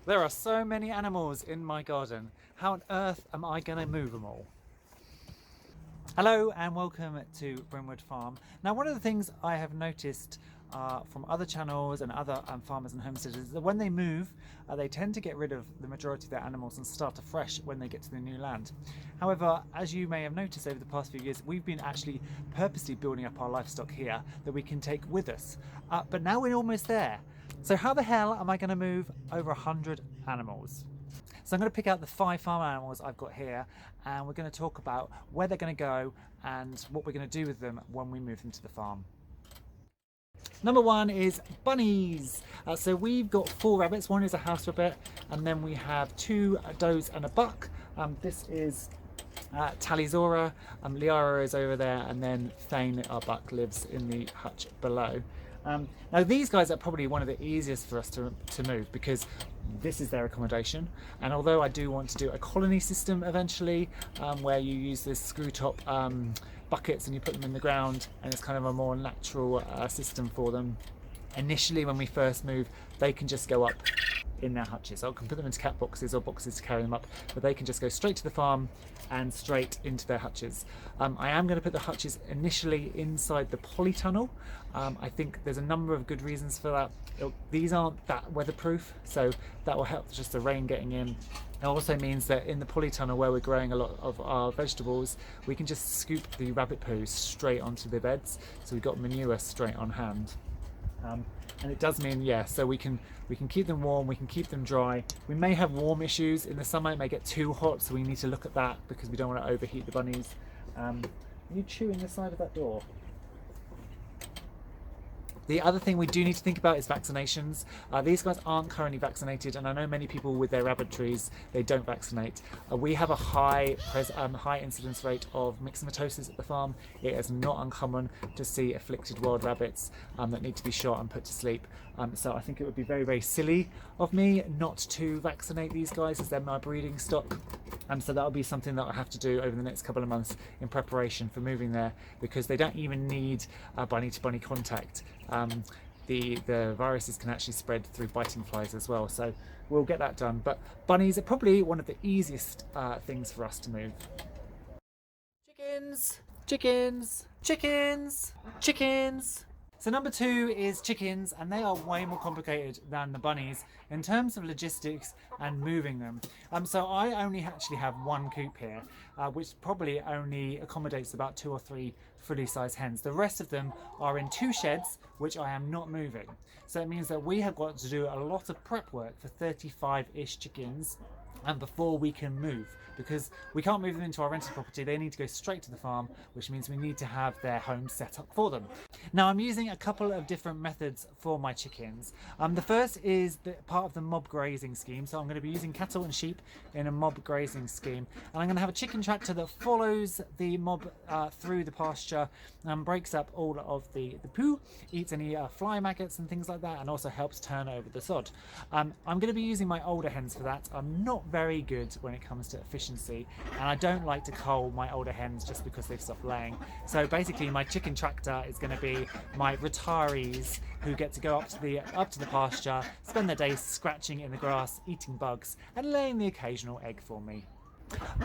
There are so many animals in my garden. How on earth am I going to move them all? Hello and welcome to Brimwood Farm. Now, one of the things I have noticed from other channels and other farmers and homesteaders is that when they move, they tend to get rid of the majority of their animals and start afresh when they get to the new land. However, as you may have noticed over the past few years, we've been actually purposely building up our livestock here that we can take with us. But now we're almost there. So how the hell am I going to move over 100 animals? So I'm going to pick out the 5 farm animals I've got here, and we're going to talk about where they're going to go and what we're going to do with them when we move them to the farm. Number 1 is bunnies. So we've got 4 rabbits. One is a house rabbit, and then we have 2 does and a buck. This is Talizora, Liara is over there, and then Thane, our buck, lives in the hutch below. Now these guys are probably one of the easiest for us to move because this is their accommodation, and although I do want to do a colony system eventually where you use this screw top buckets and you put them in the ground and it's kind of a more natural system for them, initially when we first move they can just go up in their hutches. I can put them into cat boxes or boxes to carry them up, but they can just go straight to the farm and straight into their hutches. I am going to put the hutches initially inside the polytunnel. I think there's a number of good reasons for that. These aren't that weatherproof, so that will help just the rain getting in. It also means that in the polytunnel where we're growing a lot of our vegetables, we can just scoop the rabbit poo straight onto the beds, so we've got manure straight on hand. And it does mean, yeah, so we can keep them warm, we can keep them dry. We may have warm issues in the summer, it may get too hot, so we need to look at that because we don't want to overheat the bunnies. Are you chewing the side of that door? The other thing we do need to think about is vaccinations. These guys aren't currently vaccinated, and I know many people with their rabbitries, they don't vaccinate. We have a high incidence rate of myxomatosis at the farm. It is not uncommon to see afflicted wild rabbits that need to be shot and put to sleep. So I think it would be very, very silly of me not to vaccinate these guys as they're my breeding stock. So that'll be something that I'll have to do over the next couple of months in preparation for moving there, because they don't even need bunny-to-bunny contact. The viruses can actually spread through biting flies as well, so we'll get that done. But bunnies are probably one of the easiest things for us to move. Chickens, chickens, chickens, chickens. So number 2 is chickens, and they are way more complicated than the bunnies in terms of logistics and moving them. So I only actually have 1 coop here, which probably only accommodates about 2 or 3 fully sized hens. The rest of them are in 2 sheds, which I am not moving. So it means that we have got to do a lot of prep work for 35-ish chickens and before we can move, because we can't move them into our rented property. They need to go straight to the farm, which means we need to have their home set up for them. Now I'm using a couple of different methods for my chickens. The first is part of the mob grazing scheme, so I'm going to be using cattle and sheep in a mob grazing scheme, and I'm going to have a chicken tractor that follows the mob through the pasture and breaks up all of the poo, eats any fly maggots and things like that, and also helps turn over the sod. I'm going to be using my older hens for that. I'm not very good when it comes to efficiency, and I don't like to cull my older hens just because they've stopped laying. So basically my chicken tractor is going to be my retirees who get to go up to the pasture, spend their days scratching in the grass, eating bugs, and laying the occasional egg for me.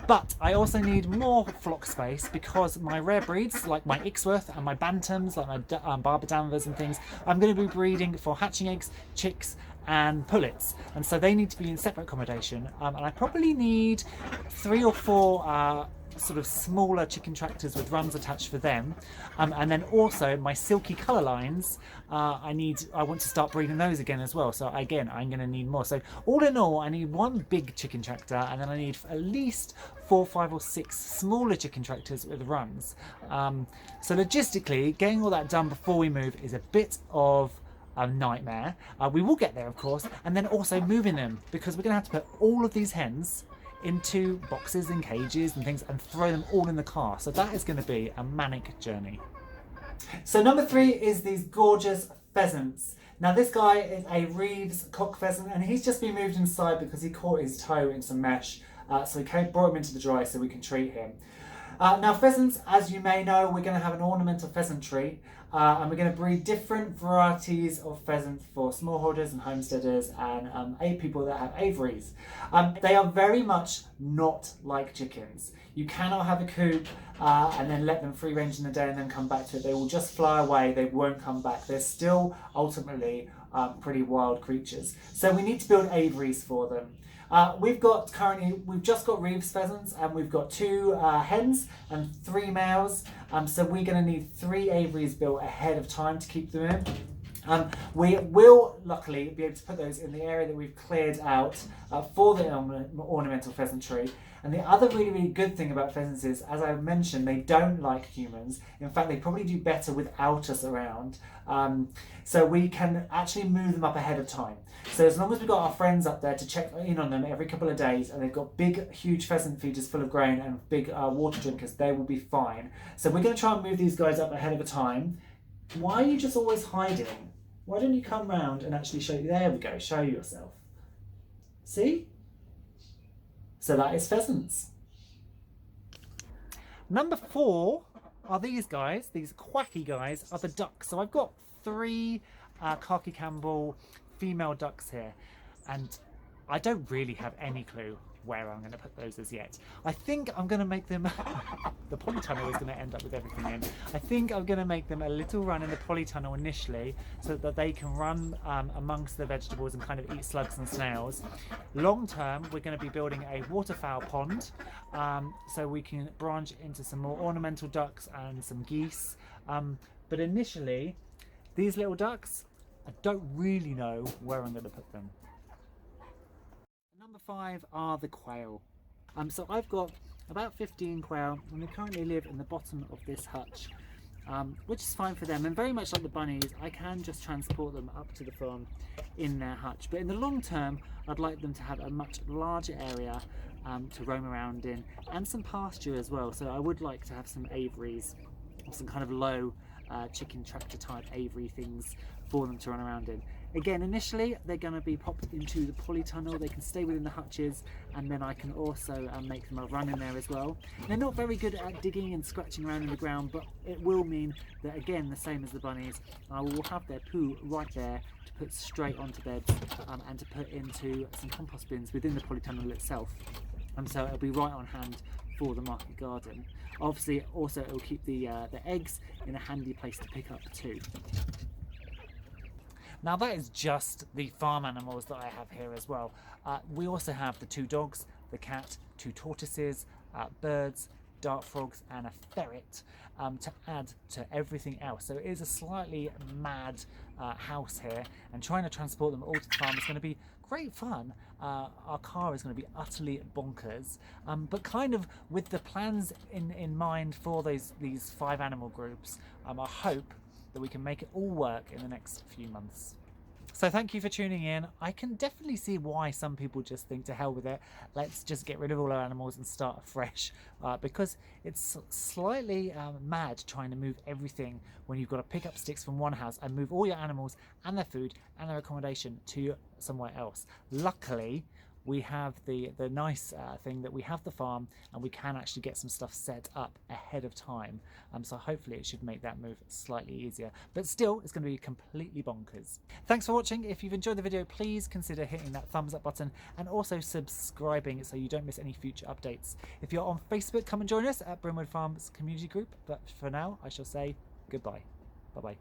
But I also need more flock space because my rare breeds, like my Ixworth and my Bantams, like my Barber Danvers and things, I'm going to be breeding for hatching eggs, chicks, and pullets, and so they need to be in separate accommodation. And I probably need 3 or 4 sort of smaller chicken tractors with runs attached for them, and then also my silky colour lines. I want to start breeding those again as well, so again I'm going to need more. So all in all I need 1 big chicken tractor, and then I need at least 4, 5 or 6 smaller chicken tractors with runs. So logistically getting all that done before we move is a bit of a nightmare. We will get there of course, and then also moving them, because we're going to have to put all of these hens into boxes and cages and things and throw them all in the car. So that is going to be a manic journey. So number 3 is these gorgeous pheasants. Now this guy is a Reeves cock pheasant, and he's just been moved inside because he caught his toe in some mesh. So we brought him into the dry so we can treat him. Now pheasants, as you may know, we're going to have an ornamental pheasant tree. and we're going to breed different varieties of pheasants for smallholders and homesteaders and people that have aviaries. They are very much not like chickens. You cannot have a coop and then let them free range in the day and then come back to it. They will just fly away. They won't come back. They're still ultimately pretty wild creatures. So we need to build aviaries for them. We've just got Reeves pheasants, and we've got 2 hens and 3 males. So we're going to need 3 aviaries built ahead of time to keep them in. We will luckily be able to put those in the area that we've cleared out for the ornamental pheasantry. And the other really good thing about pheasants is, as I mentioned, they don't like humans. In fact, they probably do better without us around. So we can actually move them up ahead of time. So as long as we've got our friends up there to check in on them every couple of days, and they've got big, huge pheasant feeders full of grain and big water drinkers, they will be fine. So we're going to try and move these guys up ahead of a time. Why are you just always hiding? Why don't you come round and actually show you? There we go, show yourself. See? So that is pheasants. Number 4 are these guys, these quacky guys, are the ducks. So I've got 3 Khaki Campbell female ducks here, and I don't really have any clue where I'm going to put those as yet. I think I'm going to make them the polytunnel is going to end up with everything in. I think I'm going to make them a little run in the polytunnel initially so that they can run amongst the vegetables and kind of eat slugs and snails. Long term, we're going to be building a waterfowl pond so we can branch into some more ornamental ducks and some geese. But initially, these little ducks, I don't really know where I'm going to put them. Number 5 are the quail. So I've got about 15 quail, and they currently live in the bottom of this hutch, which is fine for them. And very much like the bunnies, I can just transport them up to the farm in their hutch. But in the long term, I'd like them to have a much larger area to roam around in, and some pasture as well. So I would like to have some aviaries, or some kind of low chicken tractor type aviary things for them to run around in. Again, initially they're going to be popped into the polytunnel. They can stay within the hutches, and then I can also make them a run in there as well. They're not very good at digging and scratching around in the ground, but it will mean that, again, the same as the bunnies, I will have their poo right there to put straight onto beds and to put into some compost bins within the polytunnel itself. So it'll be right on hand for the market garden. Obviously, also it will keep the eggs in a handy place to pick up too. Now that is just the farm animals that I have here as well. We also have the 2 dogs, the cat, 2 tortoises, birds, dart frogs and a ferret to add to everything else. So it is a slightly mad house here, and trying to transport them all to the farm is going to be great fun. Our car is going to be utterly bonkers, but kind of with the plans in mind for these 5 animal groups, I hope that we can make it all work in the next few months. So thank you for tuning in. I can definitely see why some people just think, to hell with it, let's just get rid of all our animals and start afresh, because it's slightly mad trying to move everything when you've got to pick up sticks from one house and move all your animals and their food and their accommodation to somewhere else. Luckily, we have the nice thing that we have the farm, and we can actually get some stuff set up ahead of time. So hopefully it should make that move slightly easier. But still, it's going to be completely bonkers. Thanks for watching. If you've enjoyed the video, please consider hitting that thumbs up button and also subscribing so you don't miss any future updates. If you're on Facebook, come and join us at Brimwood Farm's community group. But for now, I shall say goodbye. Bye-bye.